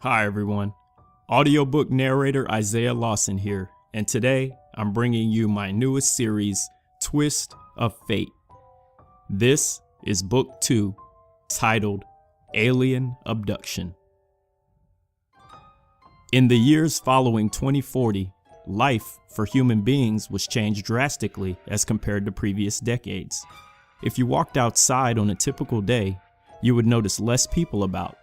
Hi everyone, audiobook narrator Isaiah Lawson here, and today I'm bringing you my newest series, Twist of Fate. This is Book 2, titled Alien Abduction. In the years following 2040, life for human beings was changed drastically as compared to previous decades. If you walked outside on a typical day, you would notice less people about,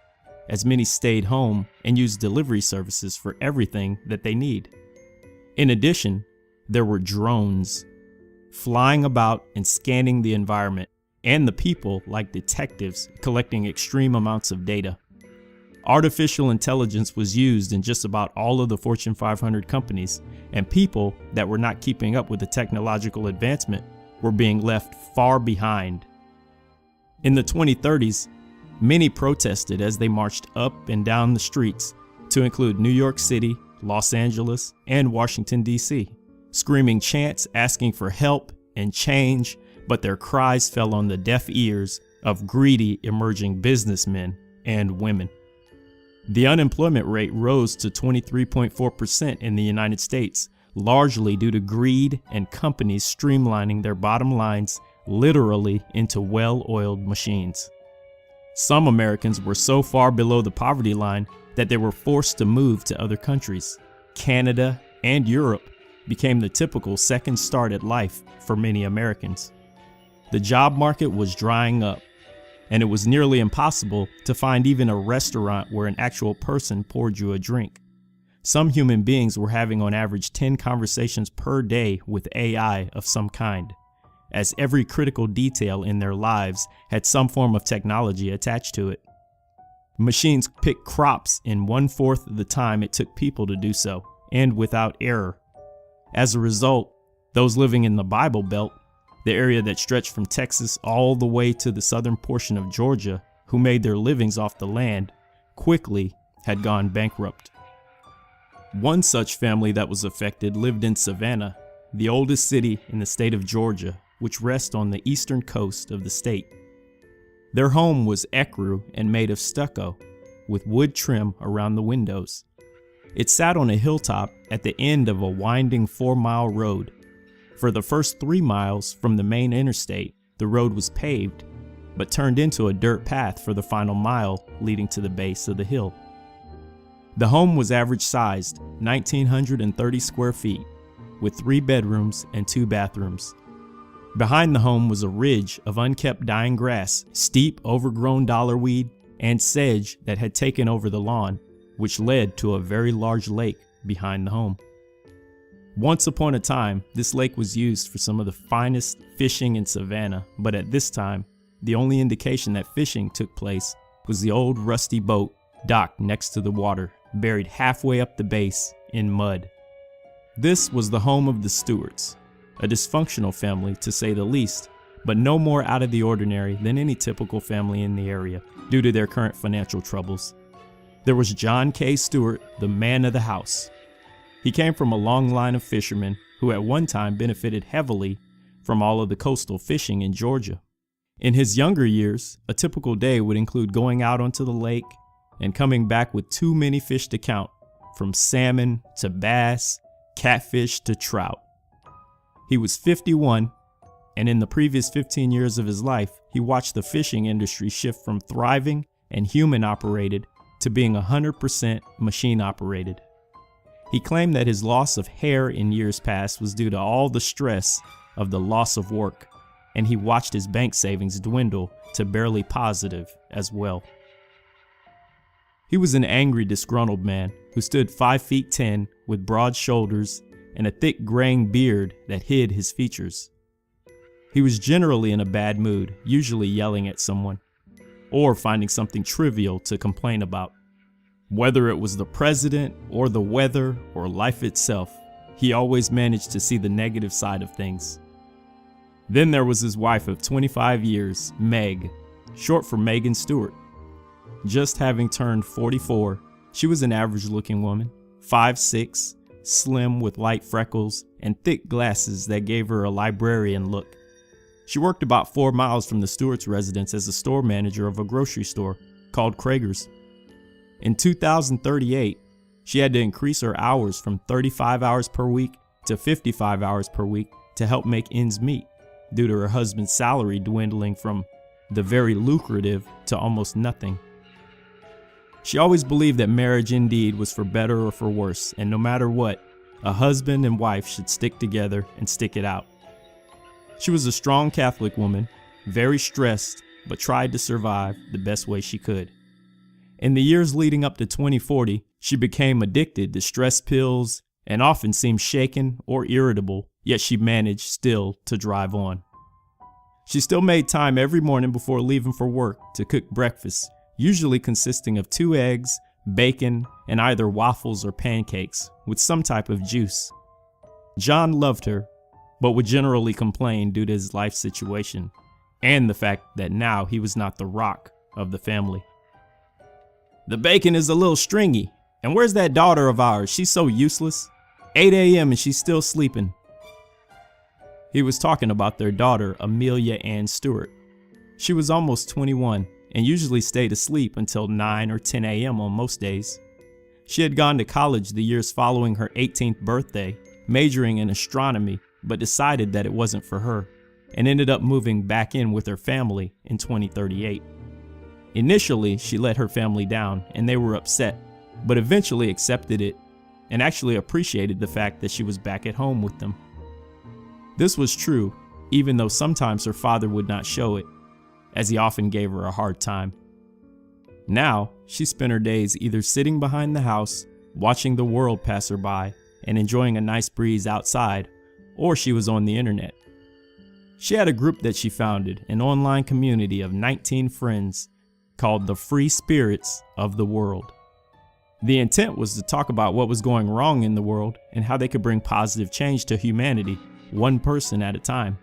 as many stayed home and used delivery services for everything that they need. In addition, there were drones flying about and scanning the environment, and the people, like detectives, collecting extreme amounts of data. Artificial intelligence was used in just about all of the Fortune 500 companies, and people that were not keeping up with the technological advancement were being left far behind. In the 2030s, many protested as they marched up and down the streets, to include New York City, Los Angeles, and Washington, D.C., screaming chants asking for help and change, but their cries fell on the deaf ears of greedy emerging businessmen and women. The unemployment rate rose to 23.4% in the United States, largely due to greed and companies streamlining their bottom lines literally into well-oiled machines. Some Americans were so far below the poverty line that they were forced to move to other countries. Canada and Europe became the typical second start at life for many Americans. The job market was drying up, and it was nearly impossible to find even a restaurant where an actual person poured you a drink. Some human beings were having on average 10 conversations per day with AI of some kind, as every critical detail in their lives had some form of technology attached to it. Machines picked crops in 1/4 of the time it took people to do so, and without error. As a result, those living in the Bible Belt, the area that stretched from Texas all the way to the southern portion of Georgia, who made their livings off the land, quickly had gone bankrupt. One such family that was affected lived in Savannah, the oldest city in the state of Georgia, which rests on the eastern coast of the state. Their home was ecru and made of stucco, with wood trim around the windows. It sat on a hilltop at the end of a winding 4-mile road. For the first 3 miles from the main interstate, the road was paved, but turned into a dirt path for the final mile leading to the base of the hill. The home was average sized, 1,930 square feet, with 3 bedrooms and 2 bathrooms. Behind the home was a ridge of unkept dying grass, steep overgrown dollarweed, and sedge that had taken over the lawn, which led to a very large lake behind the home. Once upon a time, this lake was used for some of the finest fishing in Savannah, but at this time, the only indication that fishing took place was the old rusty boat docked next to the water, buried halfway up the base in mud. This was the home of the Stewarts, a dysfunctional family to say the least, but no more out of the ordinary than any typical family in the area due to their current financial troubles. There was John K. Stewart, the man of the house. He came from a long line of fishermen who at one time benefited heavily from all of the coastal fishing in Georgia. In his younger years, a typical day would include going out onto the lake and coming back with too many fish to count, from salmon to bass, catfish to trout. He was 51, and in the previous 15 years of his life, he watched the fishing industry shift from thriving and human-operated to being 100% machine-operated. He claimed that his loss of hair in years past was due to all the stress of the loss of work, and he watched his bank savings dwindle to barely positive as well. He was an angry, disgruntled man who stood 5'10" with broad shoulders and a thick graying beard that hid his features. He was generally in a bad mood, usually yelling at someone, or finding something trivial to complain about. Whether it was the president or the weather or life itself, he always managed to see the negative side of things. Then there was his wife of 25 years, Meg, short for Megan Stewart. Just having turned 44, she was an average-looking woman, 5'6", slim with light freckles and thick glasses that gave her a librarian look. She worked about 4 miles from the Stewart's residence as a store manager of a grocery store called Krager's. In 2038, she had to increase her hours from 35 hours per week to 55 hours per week to help make ends meet, due to her husband's salary dwindling from the very lucrative to almost nothing. She always believed that marriage indeed was for better or for worse, and no matter what, a husband and wife should stick together and stick it out. She was a strong Catholic woman, very stressed, but tried to survive the best way she could. In the years leading up to 2040, she became addicted to stress pills and often seemed shaken or irritable, yet she managed still to drive on. She still made time every morning before leaving for work to cook breakfast, usually consisting of 2 eggs, bacon, and either waffles or pancakes with some type of juice. John loved her, but would generally complain due to his life situation and the fact that now he was not the rock of the family. "The bacon is a little stringy, and where's that daughter of ours? She's so useless. 8 a.m. and she's still sleeping." He was talking about their daughter, Amelia Ann Stewart. She was almost 21 and usually stayed asleep until 9 or 10 a.m. on most days. She had gone to college the years following her 18th birthday, majoring in astronomy, but decided that it wasn't for her, and ended up moving back in with her family in 2038. Initially, she let her family down, and they were upset, but eventually accepted it and actually appreciated the fact that she was back at home with them. This was true, even though sometimes her father would not show it, as he often gave her a hard time. Now, she spent her days either sitting behind the house, watching the world pass her by, and enjoying a nice breeze outside, or she was on the internet. She had a group that she founded, an online community of 19 friends called the Free Spirits of the World. The intent was to talk about what was going wrong in the world and how they could bring positive change to humanity, one person at a time.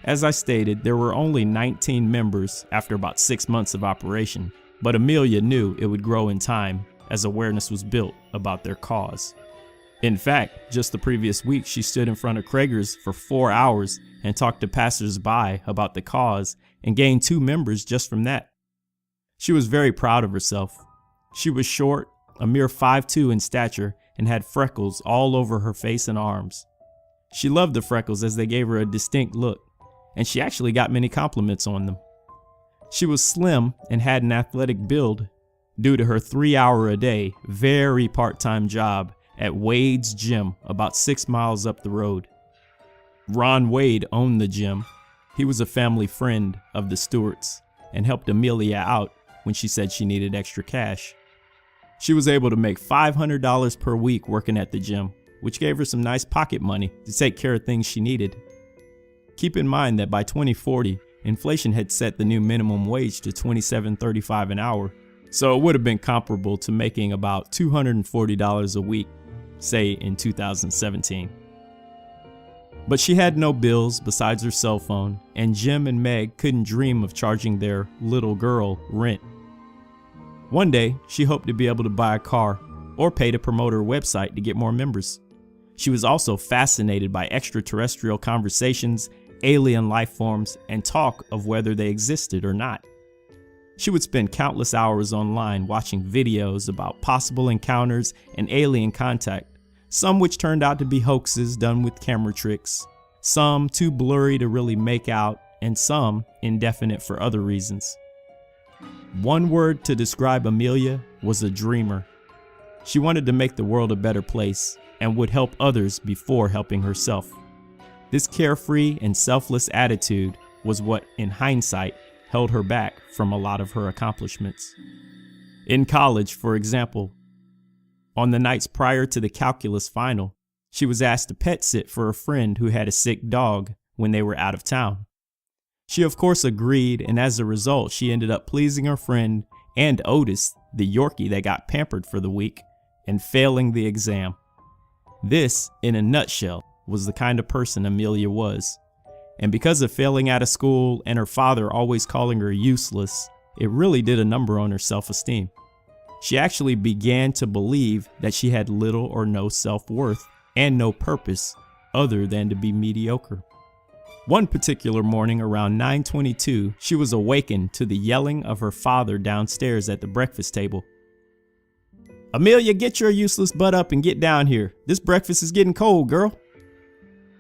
As I stated, there were only 19 members after about 6 months of operation, but Amelia knew it would grow in time as awareness was built about their cause. In fact, just the previous week, she stood in front of Krager's for 4 hours and talked to passers-by about the cause and gained 2 members just from that. She was very proud of herself. She was short, a mere 5'2" in stature, and had freckles all over her face and arms. She loved the freckles as they gave her a distinct look, and she actually got many compliments on them. She was slim and had an athletic build due to her 3-hour-a-day, very part-time job at Wade's Gym about 6 miles up the road. Ron Wade owned the gym. He was a family friend of the Stewarts and helped Amelia out when she said she needed extra cash. She was able to make $500 per week working at the gym, which gave her some nice pocket money to take care of things she needed. Keep in mind that by 2040, inflation had set the new minimum wage to $27.35 an hour, so it would have been comparable to making about $240 a week, say in 2017. But she had no bills besides her cell phone, and Jim and Meg couldn't dream of charging their little girl rent. One day, she hoped to be able to buy a car or pay to promote her website to get more members. She was also fascinated by extraterrestrial conversations, alien life forms, and talk of whether they existed or not. She would spend countless hours online watching videos about possible encounters and alien contact, some which turned out to be hoaxes done with camera tricks, some too blurry to really make out, and some indefinite for other reasons. One word to describe Amelia was a dreamer. She wanted to make the world a better place and would help others before helping herself. This carefree and selfless attitude was what, in hindsight, held her back from a lot of her accomplishments. In college, for example, on the nights prior to the calculus final, she was asked to pet sit for a friend who had a sick dog when they were out of town. She of course agreed, and as a result, she ended up pleasing her friend and Otis, the Yorkie that got pampered for the week, and failing the exam. This, in a nutshell, was the kind of person Amelia was. And because of failing out of school and her father always calling her useless, it really did a number on her self-esteem. She actually began to believe that she had little or no self-worth and no purpose other than to be mediocre. One particular morning around 9:22, she was awakened to the yelling of her father downstairs at the breakfast table. Amelia, get your useless butt up and get down here. This breakfast is getting cold, girl.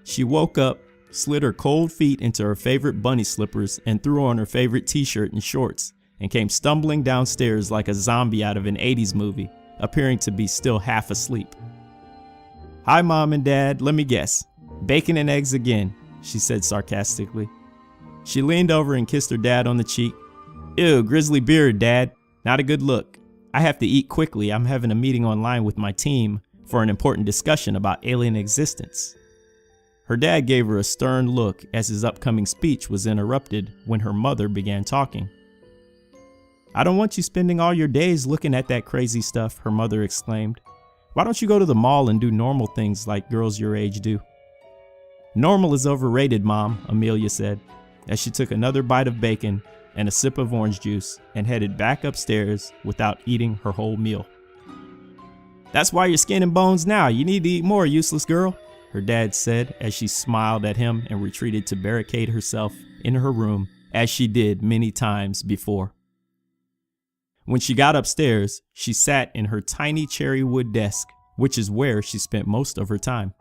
She woke up, slid her cold feet into her favorite bunny slippers and threw on her favorite t-shirt and shorts, and came stumbling downstairs like a zombie out of an 80s movie, appearing to be still half asleep. Hi, Mom and Dad, let me guess. Bacon and eggs again, she said sarcastically. She leaned over and kissed her dad on the cheek. Ew, grizzly beard, Dad. Not a good look. I have to eat quickly. I'm having a meeting online with my team for an important discussion about alien existence. Her dad gave her a stern look as his upcoming speech was interrupted when her mother began talking. I don't want you spending all your days looking at that crazy stuff, her mother exclaimed. Why don't you go to the mall and do normal things like girls your age do? Normal is overrated, Mom, Amelia said, as she took another bite of bacon and a sip of orange juice and headed back upstairs without eating her whole meal. That's why you're skin and bones now. You need to eat more, useless girl, her dad said as she smiled at him and retreated to barricade herself in her room as she did many times before. When she got upstairs, she sat in her tiny cherry wood desk, which is where she spent most of her time.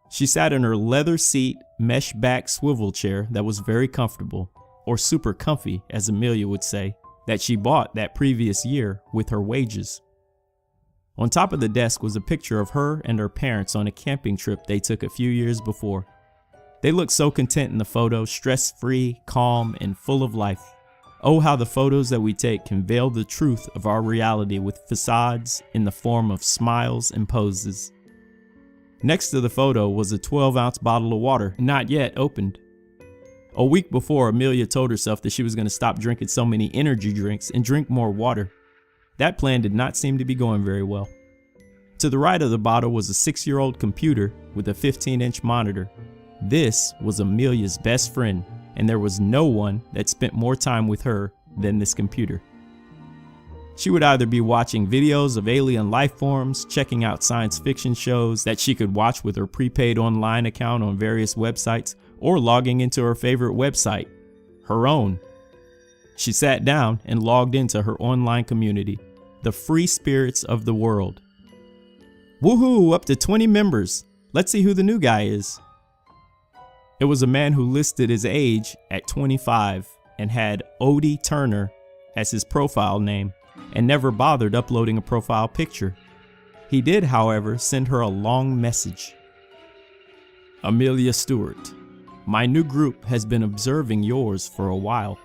She sat in her leather seat, mesh back swivel chair that was very comfortable, or super comfy, as Amelia would say, that she bought that previous year with her wages. On top of the desk was a picture of her and her parents on a camping trip they took a few years before. They looked so content in the photo, stress-free, calm, and full of life. Oh, how the photos that we take can veil the truth of our reality with facades in the form of smiles and poses. Next to the photo was a 12-ounce bottle of water, not yet opened. A week before, Amelia told herself that she was going to stop drinking so many energy drinks and drink more water. That plan did not seem to be going very well. To the right of the bottle was a 6-year-old computer with a 15-inch monitor. This was Amelia's best friend, and there was no one that spent more time with her than this computer. She would either be watching videos of alien life forms, checking out science fiction shows that she could watch with her prepaid online account on various websites, or logging into her favorite website, her own. She sat down and logged into her online community, the Free Spirits of the World. Woohoo, up to 20 members. Let's see who the new guy is. It was a man who listed his age at 25 and had Odie Turner as his profile name and never bothered uploading a profile picture. He did, however, send her a long message. Amelia Stewart, my new group has been observing yours for a while.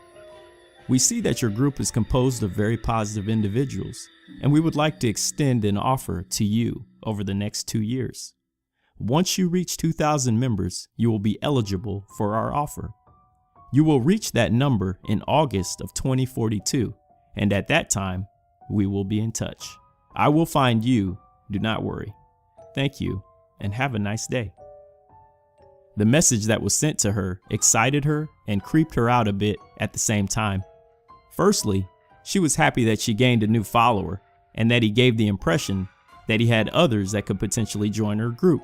We see that your group is composed of very positive individuals, and we would like to extend an offer to you over the next 2 years. Once you reach 2,000 members, you will be eligible for our offer. You will reach that number in August of 2042, and at that time, we will be in touch. I will find you, do not worry. Thank you, and have a nice day. The message that was sent to her excited her and creeped her out a bit at the same time. Firstly, she was happy that she gained a new follower and that he gave the impression that he had others that could potentially join her group.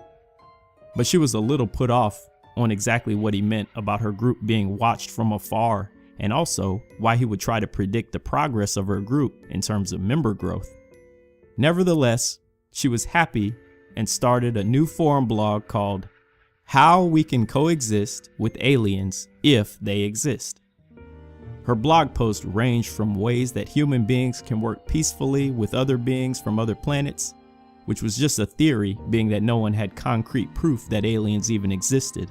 But she was a little put off on exactly what he meant about her group being watched from afar, and also why he would try to predict the progress of her group in terms of member growth. Nevertheless, she was happy and started a new forum blog called How We Can Coexist with Aliens If They Exist. Her blog posts ranged from ways that human beings can work peacefully with other beings from other planets, which was just a theory, being that no one had concrete proof that aliens even existed,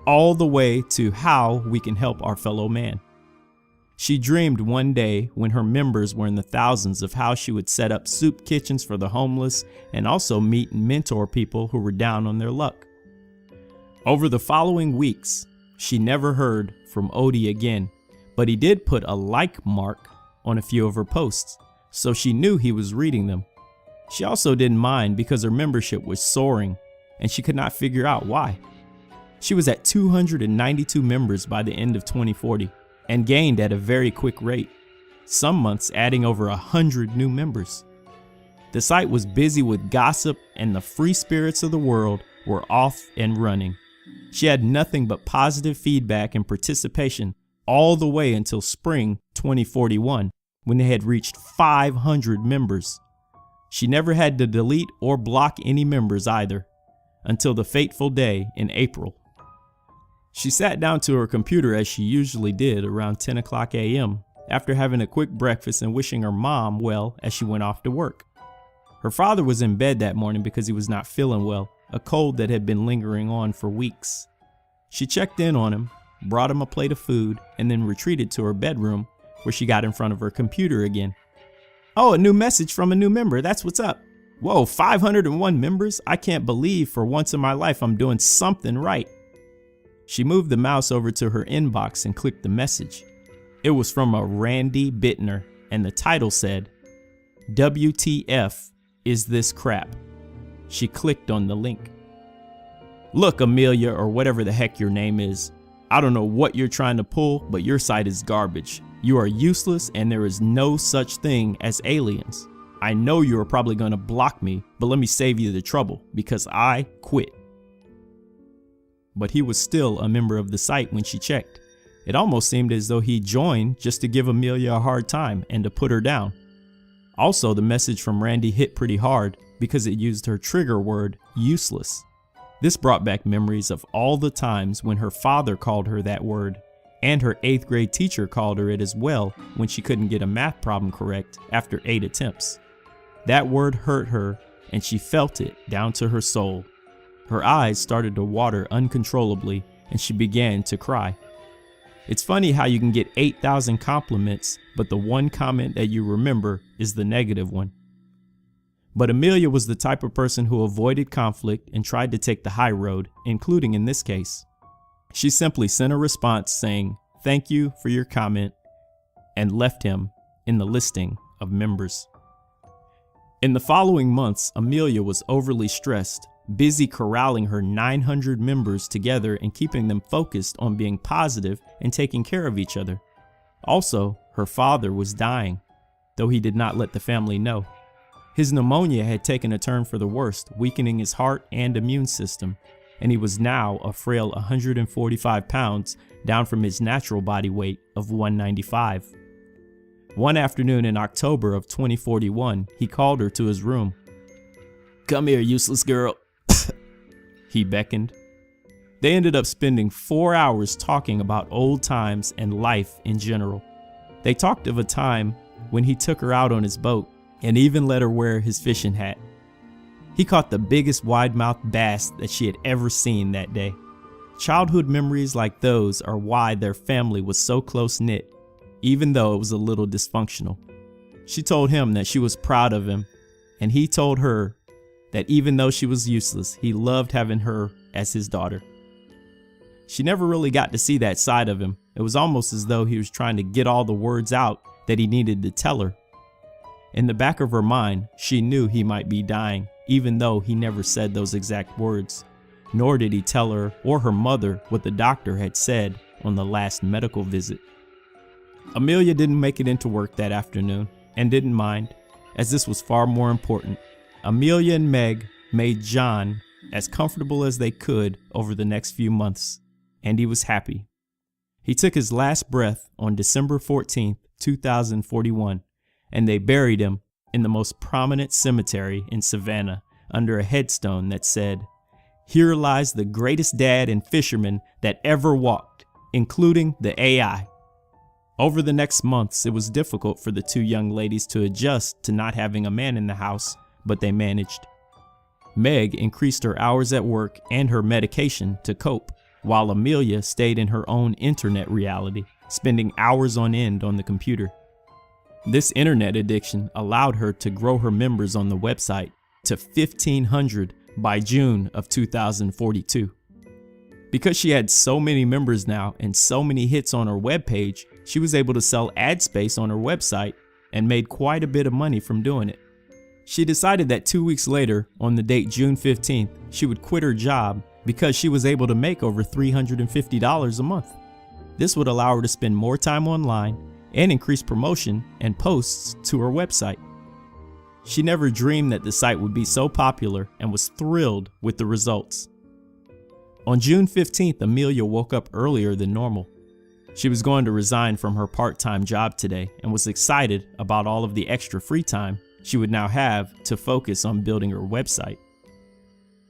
all the way to how we can help our fellow man. She dreamed one day when her members were in the thousands of how she would set up soup kitchens for the homeless and also meet and mentor people who were down on their luck. Over the following weeks, she never heard from Odie again, but he did put a like mark on a few of her posts, so she knew he was reading them. She also didn't mind because her membership was soaring and she could not figure out why. She was at 292 members by the end of 2040 and gained at a very quick rate, some months adding over 100 new members. The site was busy with gossip and the free spirits of the world were off and running. She had nothing but positive feedback and participation all the way until spring 2041 when they had reached 500 members. She never had to delete or block any members either, until the fateful day in April. She sat down to her computer as she usually did around 10 o'clock a.m. after having a quick breakfast and wishing her mom well as she went off to work. Her father was in bed that morning because he was not feeling well, a cold that had been lingering on for weeks. She checked in on him, brought him a plate of food, and then retreated to her bedroom where she got in front of her computer again. Oh, a new message from a new member. That's what's up. Whoa, 501 members? I can't believe for once in my life I'm doing something right. She moved the mouse over to her inbox and clicked the message. It was from a Randy Bittner, and the title said, WTF is this crap? She clicked on the link. Look, Amelia, or whatever the heck your name is, I don't know what you're trying to pull, but your site is garbage. You are useless and there is no such thing as aliens. I know you are probably going to block me, but let me save you the trouble because I quit. But he was still a member of the site when she checked. It almost seemed as though he joined just to give Amelia a hard time and to put her down. Also, the message from Randy hit pretty hard because it used her trigger word, useless. This brought back memories of all the times when her father called her that word, and her 8th grade teacher called her it as well when she couldn't get a math problem correct after 8 attempts. That word hurt her, and she felt it down to her soul. Her eyes started to water uncontrollably, and she began to cry. It's funny how you can get 8,000 compliments, but the one comment that you remember is the negative one. But Amelia was the type of person who avoided conflict and tried to take the high road, including in this case. She simply sent a response saying, "Thank you for your comment," and left him in the listing of members. In the following months, Amelia was overly stressed, busy corralling her 900 members together and keeping them focused on being positive and taking care of each other. Also, her father was dying, though he did not let the family know. His pneumonia had taken a turn for the worst, weakening his heart and immune system, and he was now a frail 145 pounds, down from his natural body weight of 195. One afternoon in October of 2041, he called her to his room. "Come here, useless girl," he beckoned. They ended up spending 4 hours talking about old times and life in general. They talked of a time when he took her out on his boat and even let her wear his fishing hat. He caught the biggest wide-mouthed bass that she had ever seen that day. Childhood memories like those are why their family was so close-knit, even though it was a little dysfunctional. She told him that she was proud of him, and he told her that even though she was useless, he loved having her as his daughter. She never really got to see that side of him. It was almost as though he was trying to get all the words out that he needed to tell her. In the back of her mind, she knew he might be dying, even though he never said those exact words, nor did he tell her or her mother what the doctor had said on the last medical visit. Amelia didn't make it into work that afternoon and didn't mind, as this was far more important. Amelia and Meg made John as comfortable as they could over the next few months, and he was happy. He took his last breath on December 14th, 2041, and they buried him in the most prominent cemetery in Savannah under a headstone that said, "Here lies the greatest dad and fisherman that ever walked, including the AI." Over the next months, it was difficult for the two young ladies to adjust to not having a man in the house, but they managed. Meg increased her hours at work and her medication to cope, while Amelia stayed in her own internet reality, spending hours on end on the computer. This internet addiction allowed her to grow her members on the website to 1,500 by June of 2042. Because she had so many members now and so many hits on her webpage, she was able to sell ad space on her website and made quite a bit of money from doing it. She decided that 2 weeks later, on the date June 15th, she would quit her job because she was able to make over $350 a month. This would allow her to spend more time online and increase promotion and posts to her website. She never dreamed that the site would be so popular and was thrilled with the results. On June 15th, Amelia woke up earlier than normal. She was going to resign from her part-time job today and was excited about all of the extra free time she would now have to focus on building her website.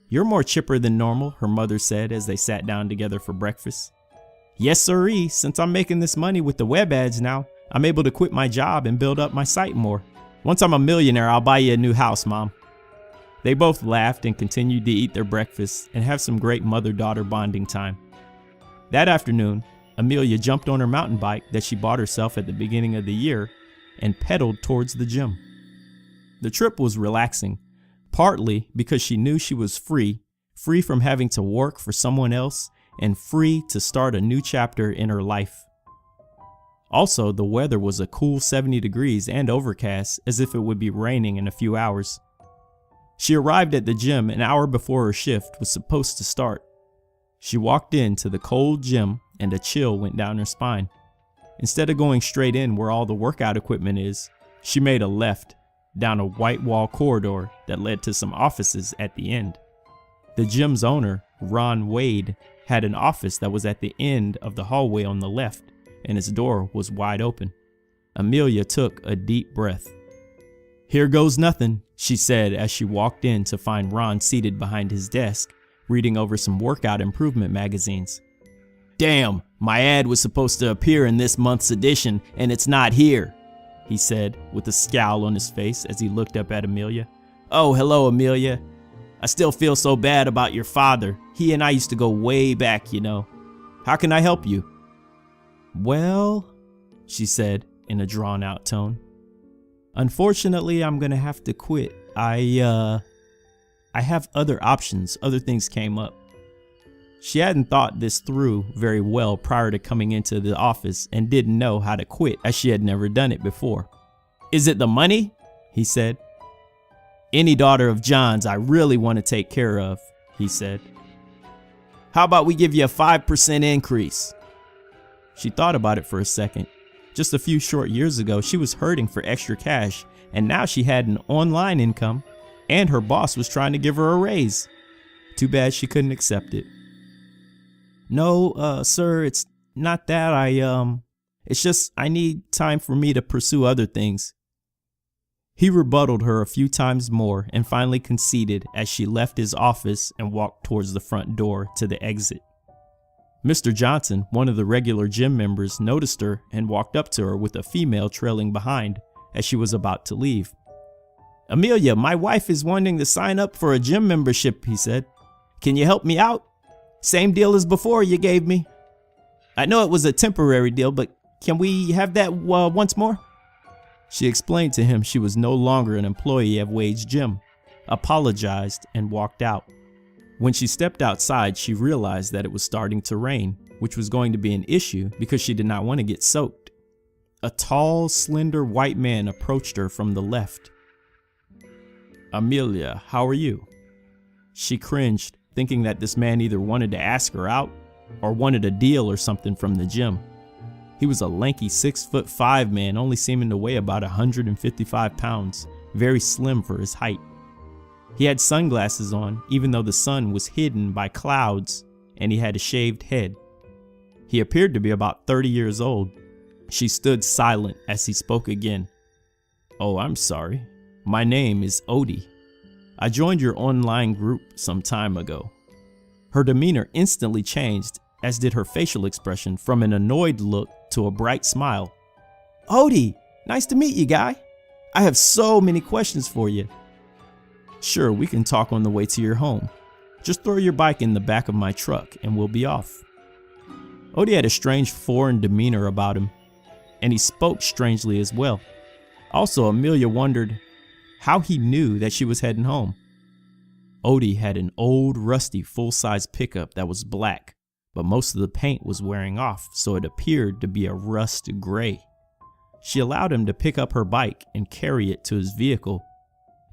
"You're more chipper than normal," her mother said as they sat down together for breakfast. "Yes, sirree. Since I'm making this money with the web ads now, I'm able to quit my job and build up my site more. Once I'm a millionaire, I'll buy you a new house, Mom." They both laughed and continued to eat their breakfast and have some great mother-daughter bonding time. That afternoon, Amelia jumped on her mountain bike that she bought herself at the beginning of the year and pedaled towards the gym. The trip was relaxing, partly because she knew she was free from having to work for someone else and free to start a new chapter in her life. Also, the weather was a cool 70 degrees and overcast, as if it would be raining in a few hours. She arrived at the gym an hour before her shift was supposed to start. She walked into the cold gym and a chill went down her spine. Instead of going straight in where all the workout equipment is, she made a left down a white wall corridor that led to some offices at the end. The gym's owner, Ron Wade, had an office that was at the end of the hallway on the left, and its door was wide open. Amelia took a deep breath. "Here goes nothing," she said as she walked in to find Ron seated behind his desk, reading over some workout improvement magazines. "Damn, my ad was supposed to appear in this month's edition, and it's not here," he said with a scowl on his face as he looked up at Amelia. "Oh, hello, Amelia. I still feel so bad about your father. He and I used to go way back, you know. How can I help you?" "Well," she said in a drawn-out tone, "unfortunately, I'm gonna have to quit. I have other options. Other things came up." She hadn't thought this through very well prior to coming into the office and didn't know how to quit, as she had never done it before. "Is it the money?" he said. "Any daughter of John's I really want to take care of," he said. "How about we give you a 5% increase?" She thought about it for a second. Just a few short years ago, she was hurting for extra cash, and now she had an online income, and her boss was trying to give her a raise. Too bad she couldn't accept it. "No, sir, it's not that. It's just I need time for me to pursue other things." He rebutted her a few times more and finally conceded as she left his office and walked towards the front door to the exit. Mr. Johnson, one of the regular gym members, noticed her and walked up to her with a female trailing behind as she was about to leave. "Amelia, my wife is wanting to sign up for a gym membership," he said. "Can you help me out? Same deal as before you gave me. I know it was a temporary deal, but can we have that once more?" She explained to him she was no longer an employee of Wade's gym, apologized, and walked out. When she stepped outside, she realized that it was starting to rain, which was going to be an issue because she did not want to get soaked. A tall, slender white man approached her from the left. "Amelia, how are you?" She cringed, thinking that this man either wanted to ask her out or wanted a deal or something from the gym. He was a lanky 6'5" man, only seeming to weigh about 155 pounds, very slim for his height. He had sunglasses on, even though the sun was hidden by clouds, and he had a shaved head. He appeared to be about 30 years old. She stood silent as he spoke again. "Oh, I'm sorry. My name is Odie. I joined your online group some time ago." Her demeanor instantly changed, as did her facial expression, from an annoyed look to a bright smile. "Odie, nice to meet you, guy. I have so many questions for you." "Sure, we can talk on the way to your home. Just throw your bike in the back of my truck and we'll be off." Odie had a strange foreign demeanor about him, and he spoke strangely as well. Also, Amelia wondered how he knew that she was heading home. Odie had an old, rusty, full-size pickup that was black, but most of the paint was wearing off, so it appeared to be a rust gray. She allowed him to pick up her bike and carry it to his vehicle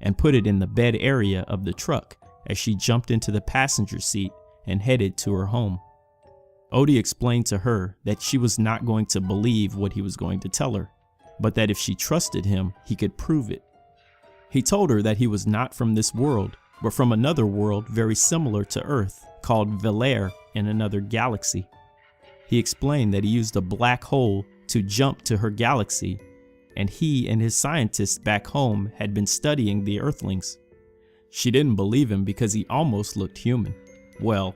and put it in the bed area of the truck as she jumped into the passenger seat and headed to her home. Odie explained to her that she was not going to believe what he was going to tell her, but that if she trusted him, he could prove it. He told her that he was not from this world, but from another world very similar to Earth, called Valair, in another galaxy. He explained that he used a black hole to jump to her galaxy, and he and his scientists back home had been studying the Earthlings. She didn't believe him because he almost looked human. Well,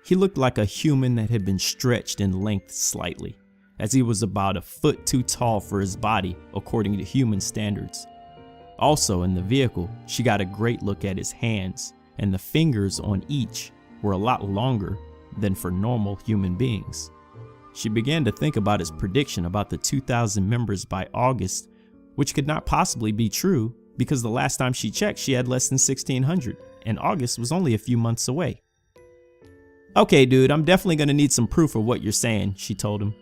he looked like a human that had been stretched in length slightly, as he was about a foot too tall for his body according to human standards. Also in the vehicle, she got a great look at his hands, and the fingers on each were a lot longer than for normal human beings. She began to think about his prediction about the 2,000 members by August, which could not possibly be true because the last time she checked she had less than 1,600, and August was only a few months away. "Okay, dude, I'm definitely gonna need some proof of what you're saying," she told him.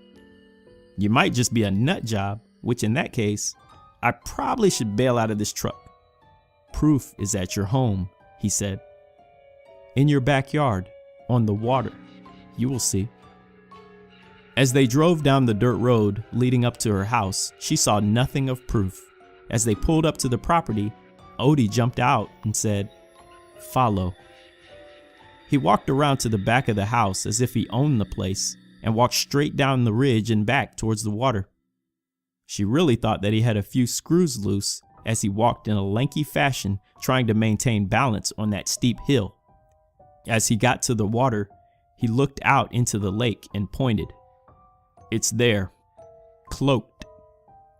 "You might just be a nut job, which in that case, I probably should bail out of this truck." "Proof is at your home," he said. "In your backyard, on the water. You will see." As they drove down the dirt road leading up to her house, she saw nothing of proof. As they pulled up to the property, Odie jumped out and said, "Follow." He walked around to the back of the house as if he owned the place and walked straight down the ridge and back towards the water. She really thought that he had a few screws loose as he walked in a lanky fashion, trying to maintain balance on that steep hill. As he got to the water, he looked out into the lake and pointed. "It's there, cloaked,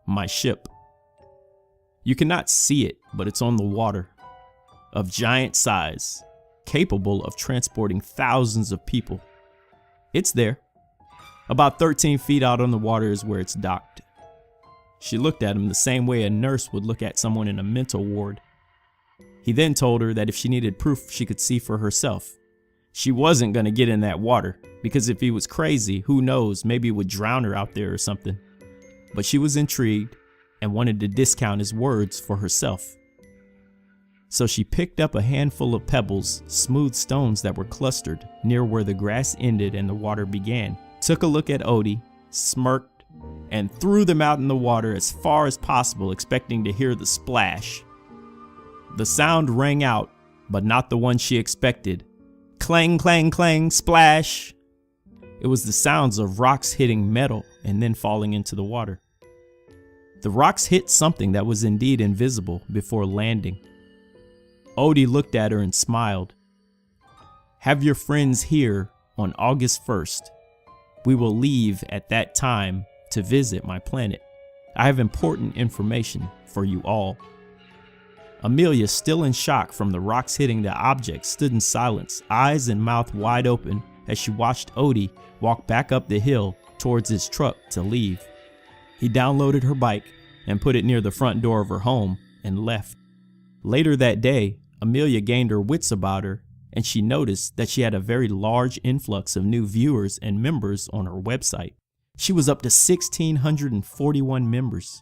my ship. You cannot see it, but it's on the water, of giant size, capable of transporting thousands of people. It's there. About 13 feet out on the water is where it's docked." She looked at him the same way a nurse would look at someone in a mental ward. He then told her that if she needed proof, she could see for herself. She wasn't going to get in that water, because if he was crazy, who knows, maybe it would drown her out there or something. But she was intrigued and wanted to discount his words for herself. So she picked up a handful of pebbles, smooth stones that were clustered near where the grass ended and the water began, took a look at Odie, smirked, and threw them out in the water as far as possible, expecting to hear the splash. The sound rang out, but not the one she expected. Clang, clang, clang, splash. It was the sounds of rocks hitting metal and then falling into the water. The rocks hit something that was indeed invisible before landing. Odie looked at her and smiled. "Have your friends here on August 1st. We will leave at that time to visit my planet. I have important information for you all." Amelia, still in shock from the rocks hitting the object, stood in silence, eyes and mouth wide open, as she watched Odie walk back up the hill towards his truck to leave. He downloaded her bike and put it near the front door of her home and left. Later that day, Amelia gained her wits about her, and she noticed that she had a very large influx of new viewers and members on her website. She was up to 1,641 members.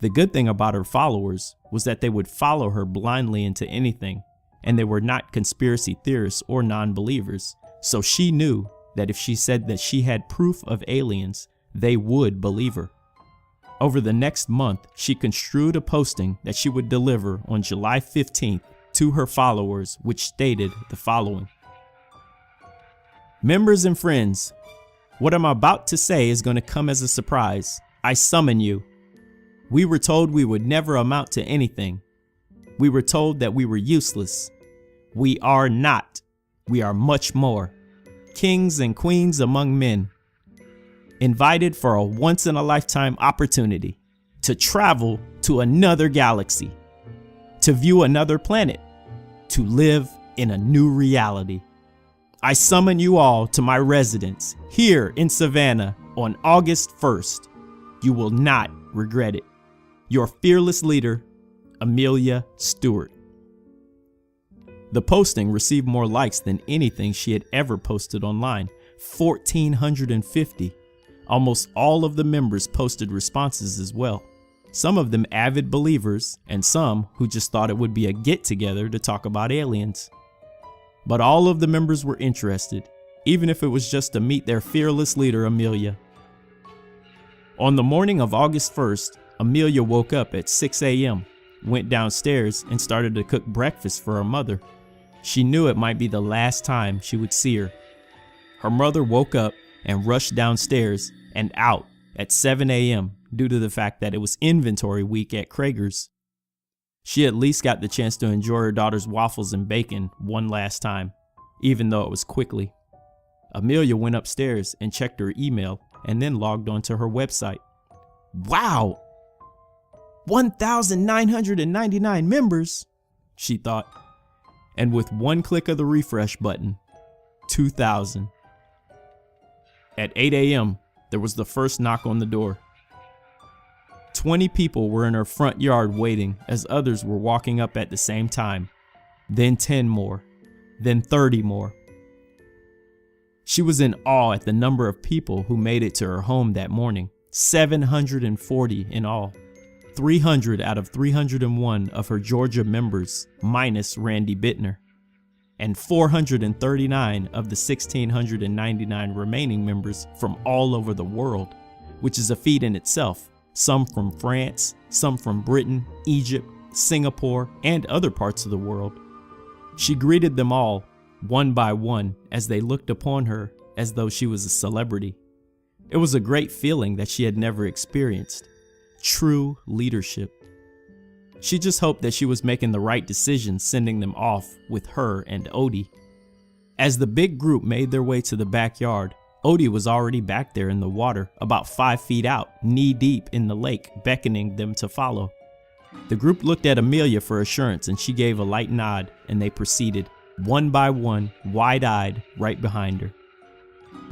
The good thing about her followers was that they would follow her blindly into anything, and they were not conspiracy theorists or non-believers, so she knew that if she said that she had proof of aliens, they would believe her. Over the next month, she construed a posting that she would deliver on July 15th to her followers, which stated the following. "Members and friends, what I'm about to say is going to come as a surprise. I summon you. We were told we would never amount to anything. We were told that we were useless. We are not. We are much more. Kings and queens among men. Invited for a once-in-a-lifetime opportunity to travel to another galaxy, to view another planet, to live in a new reality. I summon you all to my residence here in Savannah on August 1st. You will not regret it. Your fearless leader, Amelia Stewart." The posting received more likes than anything she had ever posted online, 1,450. Almost all of the members posted responses as well. Some of them avid believers, and some who just thought it would be a get-together to talk about aliens. But all of the members were interested, even if it was just to meet their fearless leader, Amelia. On the morning of August 1st, Amelia woke up at 6 a.m., went downstairs, and started to cook breakfast for her mother. She knew it might be the last time she would see her. Her mother woke up and rushed downstairs and out at 7 a.m., due to the fact that it was inventory week at Krager's. She at least got the chance to enjoy her daughter's waffles and bacon one last time, even though it was quickly. Amelia went upstairs and checked her email and then logged onto her website. Wow! 1,999 members, she thought. And with one click of the refresh button, 2,000. At 8 a.m., there was the first knock on the door. 20 people were in her front yard waiting as others were walking up at the same time. Then 10 more. Then 30 more. She was in awe at the number of people who made it to her home that morning. 740 in all. 300 out of 301 of her Georgia members, minus Randy Bittner. And 439 of the 1,699 remaining members from all over the world, which is a feat in itself. Some from France, some from Britain, Egypt, Singapore, and other parts of the world. She greeted them all, one by one, as they looked upon her as though she was a celebrity. It was a great feeling that she had never experienced. True leadership. She just hoped that she was making the right decision sending them off with her and Odie. As the big group made their way to the backyard, Odie was already back there in the water, about 5 feet out, knee deep in the lake, beckoning them to follow. The group looked at Amelia for assurance and she gave a light nod, and they proceeded, one by one, wide-eyed, right behind her.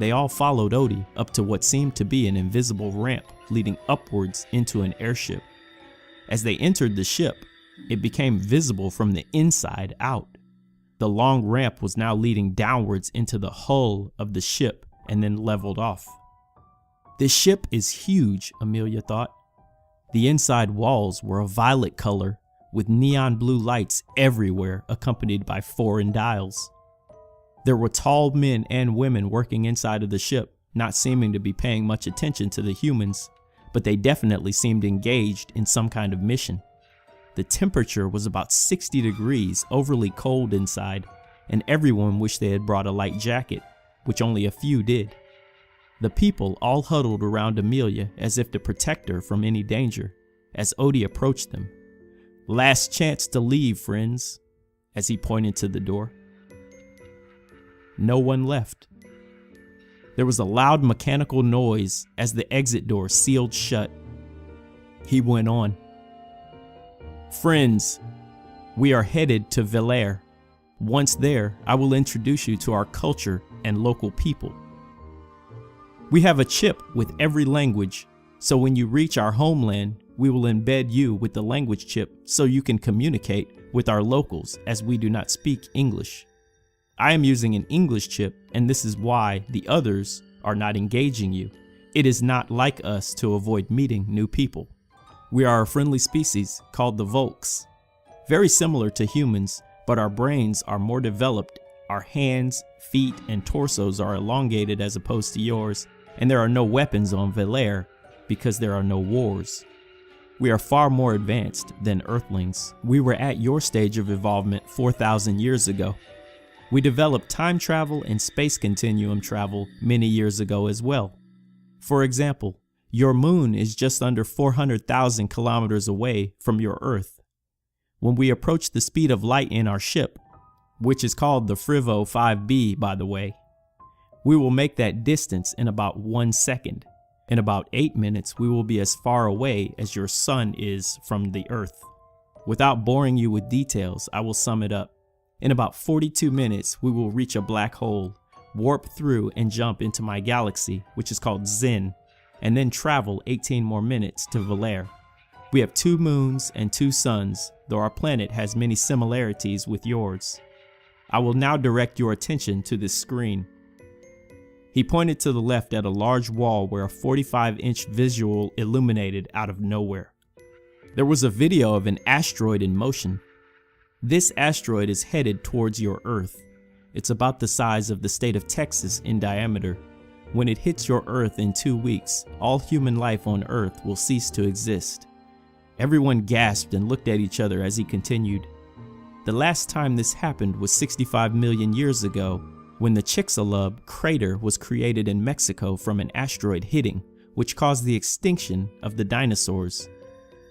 They all followed Odie up to what seemed to be an invisible ramp leading upwards into an airship. As they entered the ship, it became visible from the inside out. The long ramp was now leading downwards into the hull of the ship and then leveled off. This ship is huge, Amelia thought. The inside walls were a violet color with neon blue lights everywhere, accompanied by foreign dials. There were tall men and women working inside of the ship, not seeming to be paying much attention to the humans, but they definitely seemed engaged in some kind of mission. The temperature was about 60 degrees, overly cold inside, and everyone wished they had brought a light jacket, which only a few did. The people all huddled around Amelia as if to protect her from any danger, as Odie approached them. "Last chance to leave, friends," as he pointed to the door. No one left. There was a loud mechanical noise as the exit door sealed shut. He went on. "Friends, we are headed to Velair. Once there, I will introduce you to our culture and local people. We have a chip with every language, so when you reach our homeland, we will embed you with the language chip so you can communicate with our locals, as we do not speak English. I am using an English chip, and this is why the others are not engaging you. It is not like us to avoid meeting new people. We are a friendly species called the Volks, very similar to humans, but our brains are more developed. Our hands, feet, and torsos are elongated as opposed to yours, and there are no weapons on Velair because there are no wars. We are far more advanced than Earthlings. We were at your stage of evolvement 4,000 years ago. We developed time travel and space continuum travel many years ago as well. For example, your moon is just under 400,000 kilometers away from your Earth. When we approach the speed of light in our ship, which is called the Frivo 5B, by the way, we will make that distance in about 1 second. In about 8 minutes, we will be as far away as your sun is from the Earth. Without boring you with details, I will sum it up. In about 42 minutes, we will reach a black hole, warp through and jump into my galaxy, which is called Zen, and then travel 18 more minutes to Velair. We have 2 moons and 2 suns, though our planet has many similarities with yours. I will now direct your attention to this screen." He pointed to the left at a large wall where a 45-inch visual illuminated out of nowhere. There was a video of an asteroid in motion. This asteroid is headed towards your Earth. It's about the size of the state of Texas in diameter. When it hits your Earth in 2 weeks, all human life on Earth will cease to exist. Everyone gasped and looked at each other as he continued. The last time this happened was 65 million years ago, when the Chicxulub crater was created in Mexico from an asteroid hitting, which caused the extinction of the dinosaurs.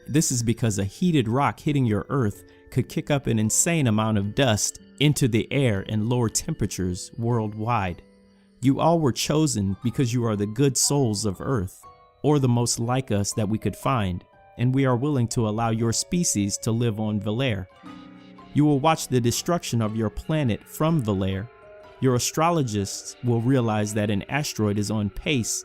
This is because a heated rock hitting your Earth could kick up an insane amount of dust into the air and lower temperatures worldwide. You all were chosen because you are the good souls of Earth, or the most like us that we could find, and we are willing to allow your species to live on Valair. You will watch the destruction of your planet from Valair. Your astrologists will realize that an asteroid is on pace.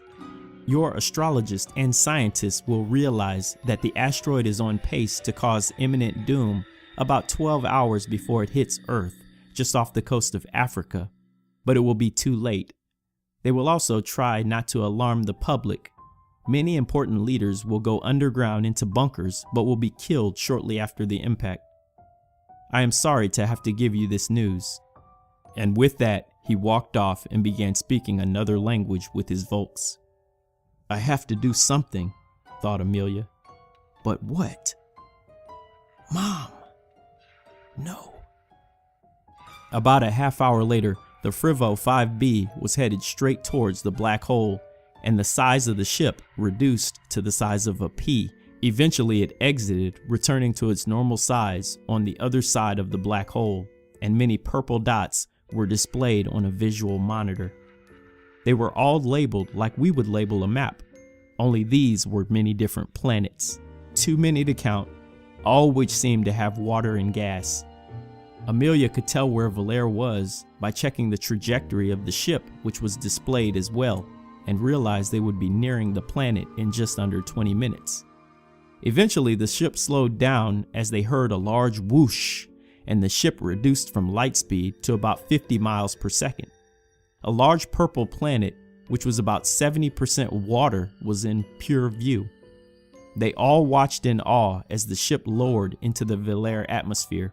Your astrologists and scientists will realize that the asteroid is on pace to cause imminent doom about 12 hours before it hits Earth, just off the coast of Africa. But it will be too late. They will also try not to alarm the public. Many important leaders will go underground into bunkers, but will be killed shortly after the impact. I am sorry to have to give you this news. And with that, he walked off and began speaking another language with his Volks. I have to do something, thought Amelia. But what? Mom. No. About a half hour later, the Frivo 5B was headed straight towards the black hole, and the size of the ship reduced to the size of a pea. Eventually it exited, returning to its normal size on the other side of the black hole, and many purple dots were displayed on a visual monitor. They were all labeled like we would label a map, only these were many different planets, too many to count, all which seemed to have water and gas. Amelia could tell where Valair was by checking the trajectory of the ship, which was displayed as well, and realized they would be nearing the planet in just under 20 minutes. Eventually the ship slowed down as they heard a large whoosh, and the ship reduced from light speed to about 50 miles per second. A large purple planet, which was about 70% water, was in pure view. They all watched in awe as the ship lowered into the Valair atmosphere.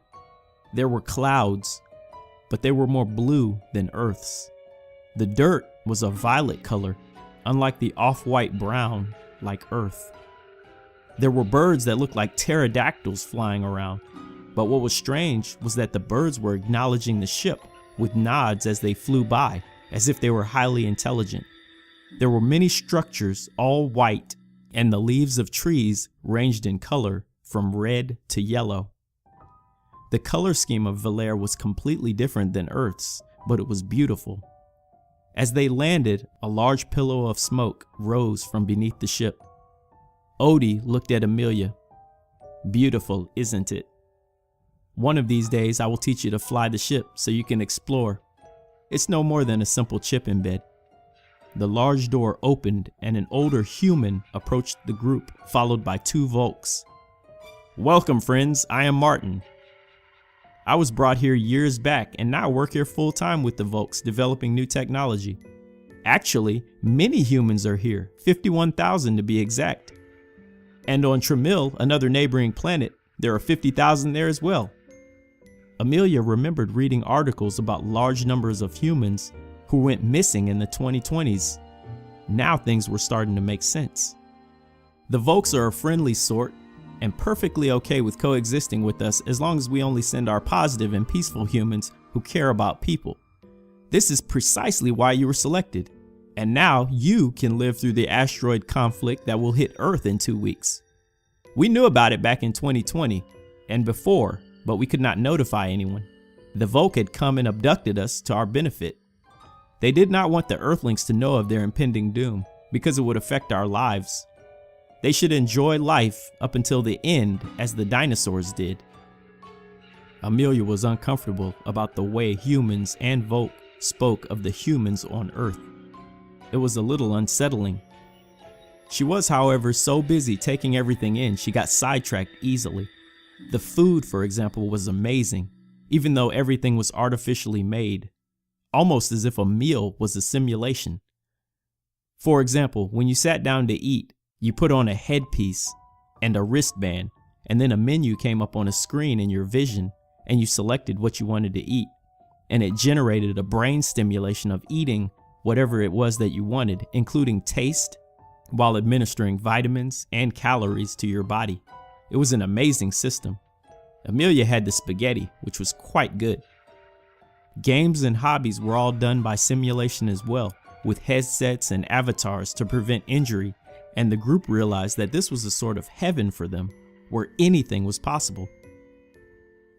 There were clouds, but they were more blue than Earth's. The dirt was a violet color, unlike the off-white brown like Earth. There were birds that looked like pterodactyls flying around, but what was strange was that the birds were acknowledging the ship with nods as they flew by, as if they were highly intelligent. There were many structures, all white, and the leaves of trees ranged in color from red to yellow. The color scheme of Valair was completely different than Earth's, but it was beautiful. As they landed, a large pillow of smoke rose from beneath the ship. Odie looked at Amelia. Beautiful, isn't it? One of these days I will teach you to fly the ship so you can explore. It's no more than a simple chip in bed. The large door opened and an older human approached the group, followed by two Volks. Welcome, friends, I am Martin. I was brought here years back and now work here full time with the Volks, developing new technology. Actually, many humans are here, 51,000 to be exact. And on Tremil, another neighboring planet, there are 50,000 there as well. Amelia remembered reading articles about large numbers of humans who went missing in the 2020s. Now things were starting to make sense. The Volks are a friendly sort and perfectly okay with coexisting with us as long as we only send our positive and peaceful humans who care about people. This is precisely why you were selected, and now you can live through the asteroid conflict that will hit Earth in 2 weeks. We knew about it back in 2020 and before, but we could not notify anyone. The Volk had come and abducted us to our benefit. They did not want the Earthlings to know of their impending doom because it would affect our lives. They should enjoy life up until the end as the dinosaurs did. Amelia was uncomfortable about the way humans and Volk spoke of the humans on Earth. It was a little unsettling. She was, however, so busy taking everything in, she got sidetracked easily. The food, for example, was amazing, even though everything was artificially made, almost as if a meal was a simulation. For example, when you sat down to eat, you put on a headpiece and a wristband, and then a menu came up on a screen in your vision, and you selected what you wanted to eat, and it generated a brain stimulation of eating whatever it was that you wanted, including taste, while administering vitamins and calories to your body. It was an amazing system. Amelia had the spaghetti, which was quite good. Games and hobbies were all done by simulation as well, with headsets and avatars to prevent injury and the group realized that this was a sort of heaven for them, where anything was possible.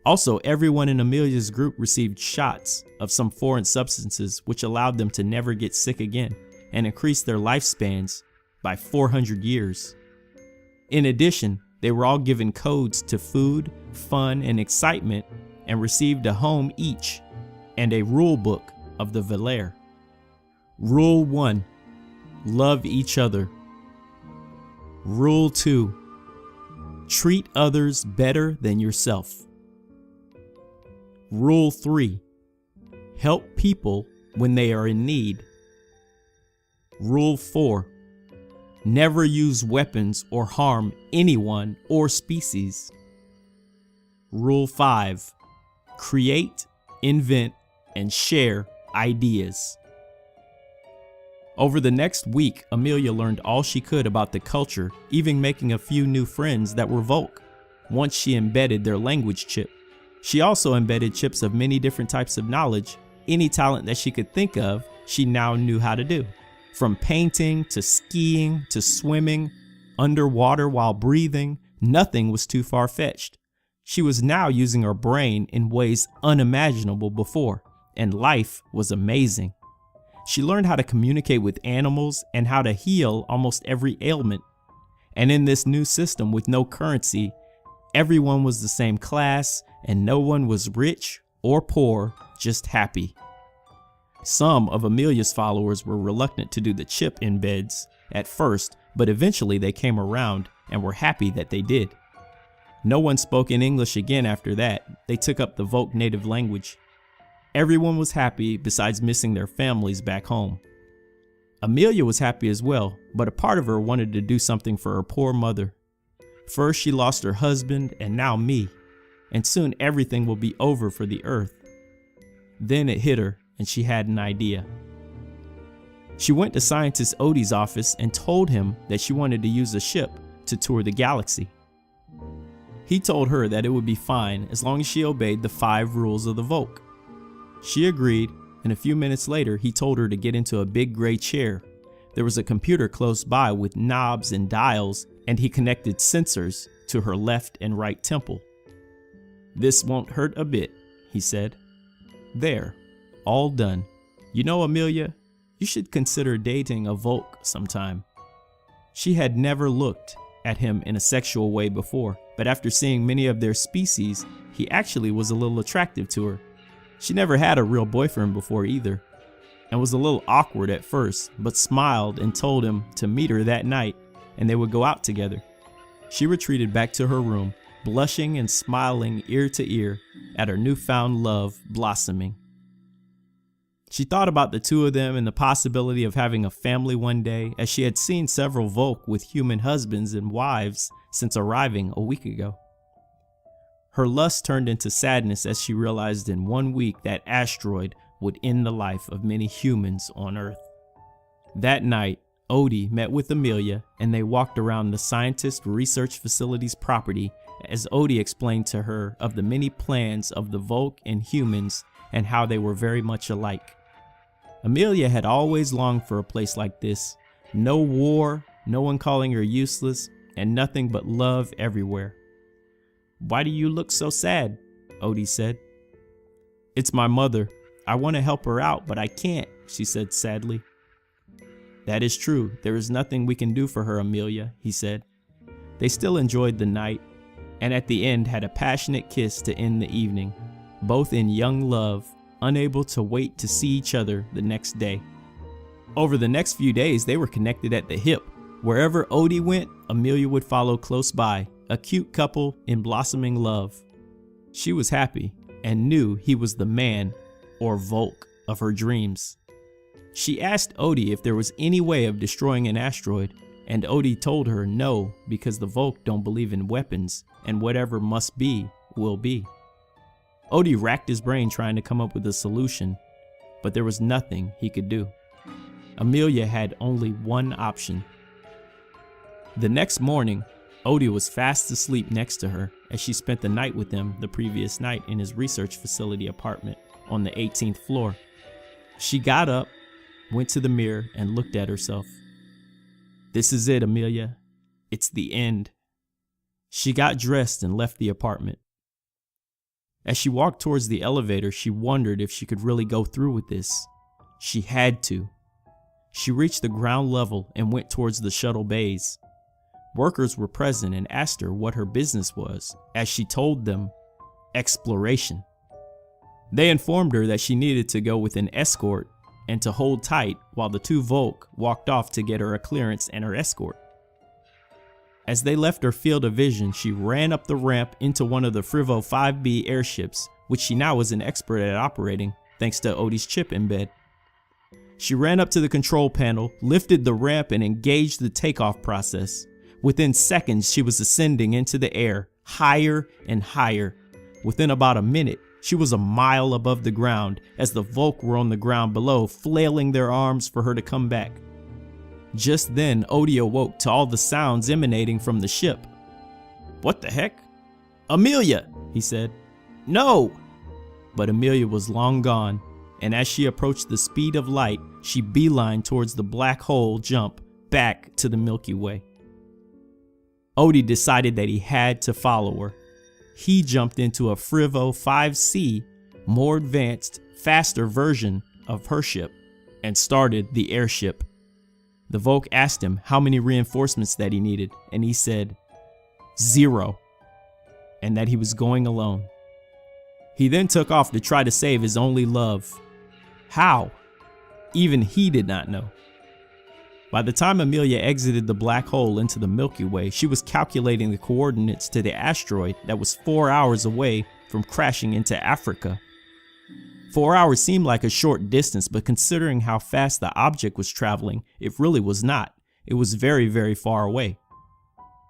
Also, everyone in Amelia's group received shots of some foreign substances which allowed them to never get sick again and increased their lifespans by 400 years. In addition, they were all given codes to food, fun, and excitement and received a home each and a rule book of the Valair. Rule 1. Love each other. Rule 2. Treat others better than yourself. Rule 3. Help people when they are in need. Rule 4. Never use weapons or harm anyone or species. Rule 5. Create, invent, and share ideas. Over the next week, Amelia learned all she could about the culture, even making a few new friends that were Volk, once she embedded their language chip. She also embedded chips of many different types of knowledge. Any talent that she could think of, she now knew how to do. From painting to skiing to swimming, underwater while breathing, nothing was too far-fetched. She was now using her brain in ways unimaginable before, and life was amazing. She learned how to communicate with animals and how to heal almost every ailment. And in this new system with no currency, everyone was the same class and no one was rich or poor, just happy. Some of Amelia's followers were reluctant to do the chip embeds at first, but eventually they came around and were happy that they did. No one spoke in English again after that. They took up the Volk native language. Everyone was happy besides missing their families back home. Amelia was happy as well, but a part of her wanted to do something for her poor mother. First she lost her husband and now me, and soon everything will be over for the earth. Then it hit her and she had an idea. She went to scientist Odie's office and told him that she wanted to use a ship to tour the galaxy. He told her that it would be fine as long as she obeyed the 5 rules of the Volk. She agreed, and a few minutes later he told her to get into a big gray chair. There was a computer close by with knobs and dials, and he connected sensors to her left and right temple. "This won't hurt a bit," he said. "There, all done. You know, Amelia, you should consider dating a Volk sometime." She had never looked at him in a sexual way before, but after seeing many of their species, he actually was a little attractive to her. She never had a real boyfriend before either, and was a little awkward at first, but smiled and told him to meet her that night and they would go out together. She retreated back to her room, blushing and smiling ear to ear at her newfound love blossoming. She thought about the two of them and the possibility of having a family one day, as she had seen several Volk with human husbands and wives since arriving a week ago. Her lust turned into sadness as she realized in 1 week that asteroid would end the life of many humans on Earth. That night, Odie met with Amelia and they walked around the scientist research facility's property as Odie explained to her of the many plans of the Volk and humans and how they were very much alike. Amelia had always longed for a place like this. No war, no one calling her useless, and nothing but love everywhere. "Why do you look so sad?" Odie said. "It's my mother. I want to help her out, but I can't," she said sadly. "That is true. There is nothing we can do for her, Amelia," he said. They still enjoyed the night, and at the end had a passionate kiss to end the evening, both in young love, unable to wait to see each other the next day. Over the next few days, they were connected at the hip. Wherever Odie went, Amelia would follow close by, a cute couple in blossoming love. She was happy and knew he was the man, or Volk, of her dreams. She asked Odie if there was any way of destroying an asteroid, and Odie told her no, because the Volk don't believe in weapons, and whatever must be, will be. Odie racked his brain trying to come up with a solution, but there was nothing he could do. Amelia had only one option. The next morning, Odie was fast asleep next to her as she spent the night with him the previous night in his research facility apartment on the 18th floor. She got up, went to the mirror, and looked at herself. This is it, Amelia. It's the end. She got dressed and left the apartment. As she walked towards the elevator, she wondered if she could really go through with this. She had to. She reached the ground level and went towards the shuttle bays. Workers were present and asked her what her business was, as she told them, exploration. They informed her that she needed to go with an escort and to hold tight while the two Volk walked off to get her a clearance and her escort. As they left her field of vision, she ran up the ramp into one of the Frivo 5B airships, which she now was an expert at operating thanks to Odie's chip embed. She ran up to the control panel, lifted the ramp, and engaged the takeoff process. Within seconds, she was ascending into the air, higher and higher. Within about a minute, she was a mile above the ground as the Volk were on the ground below, flailing their arms for her to come back. Just then, Odie awoke to all the sounds emanating from the ship. "What the heck?" "Amelia," he said. "No!" But Amelia was long gone, and as she approached the speed of light, she beelined towards the black hole jump back to the Milky Way. Odie decided that he had to follow her. He jumped into a Frivo 5C, more advanced, faster version of her ship, and started the airship. The Volk asked him how many reinforcements that he needed, and he said 0, and that he was going alone. He then took off to try to save his only love. How? Even he did not know. By the time Amelia exited the black hole into the Milky Way, she was calculating the coordinates to the asteroid that was 4 hours away from crashing into Africa. 4 hours seemed like a short distance, but considering how fast the object was traveling, it really was not. It was very, very far away.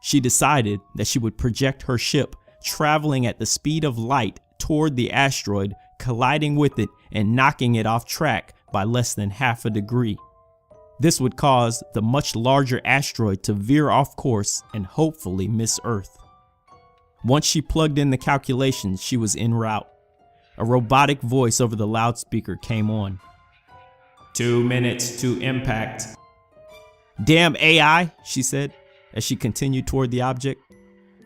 She decided that she would project her ship, traveling at the speed of light toward the asteroid, colliding with it and knocking it off track by less than half a degree. This would cause the much larger asteroid to veer off course and hopefully miss Earth. Once she plugged in the calculations, she was en route. A robotic voice over the loudspeaker came on. 2 minutes to impact. "Damn AI," she said as she continued toward the object.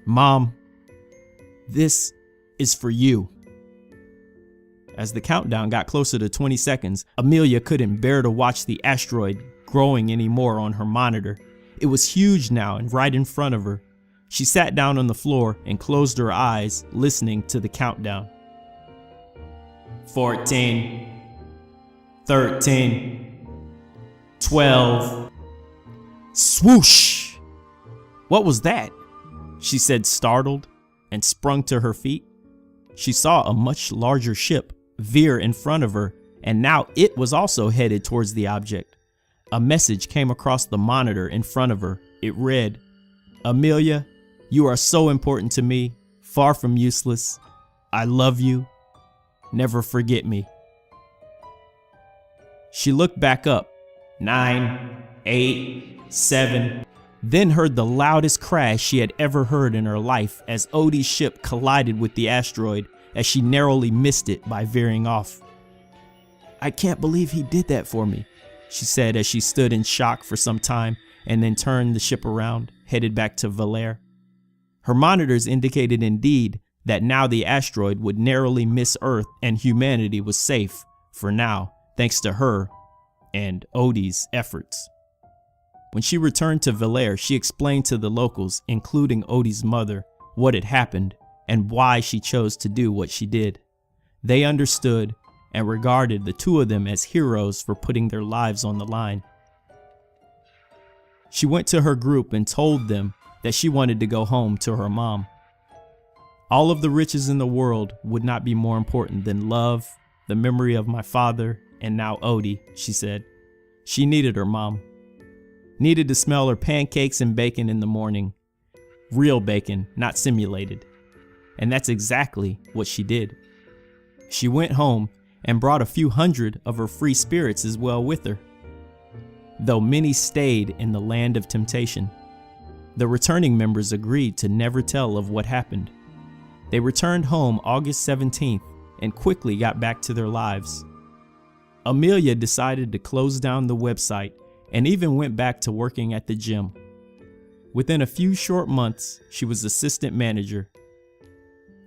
"Mom, this is for you." As the countdown got closer to 20 seconds, Amelia couldn't bear to watch the asteroid growing anymore on her monitor. It was huge now and right in front of her. She sat down on the floor and closed her eyes, listening to the countdown. 14, 13, 12. Swoosh! What was that? She said, startled, and sprung to her feet. She saw a much larger ship veer in front of her, and now it was also headed towards the object. A message came across the monitor in front of her. It read, "Amelia, you are so important to me, far from useless. I love you. Never forget me." She looked back up. 9, 8, 7, then heard the loudest crash she had ever heard in her life as Odie's ship collided with the asteroid as she narrowly missed it by veering off. "I can't believe he did that for me," she said as she stood in shock for some time and then turned the ship around, headed back to Valere. Her monitors indicated indeed that now the asteroid would narrowly miss Earth and humanity was safe, for now, thanks to her and Odie's efforts. When she returned to Valere, she explained to the locals, including Odie's mother, what had happened and why she chose to do what she did. They understood and regarded the two of them as heroes for putting their lives on the line. She went to her group and told them that she wanted to go home to her mom. "All of the riches in the world would not be more important than love, the memory of my father, and now Odie," she said. She needed her mom. Needed to smell her pancakes and bacon in the morning. Real bacon, not simulated. And that's exactly what she did. She went home and brought a few hundred of her free spirits as well with her, though many stayed in the land of temptation. The returning members agreed to never tell of what happened. They returned home August 17th and quickly got back to their lives. Amelia decided to close down the website and even went back to working at the gym. Within a few short months, she was assistant manager.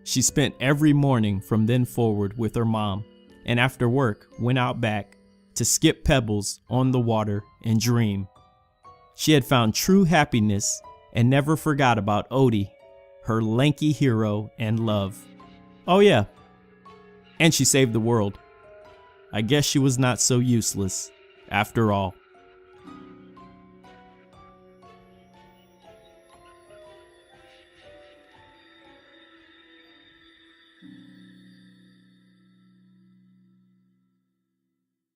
She spent every morning from then forward with her mom, and after work went out back to skip pebbles on the water and dream. She had found true happiness and never forgot about Odie, her lanky hero and love. Oh yeah, and she saved the world. I guess she was not so useless after all.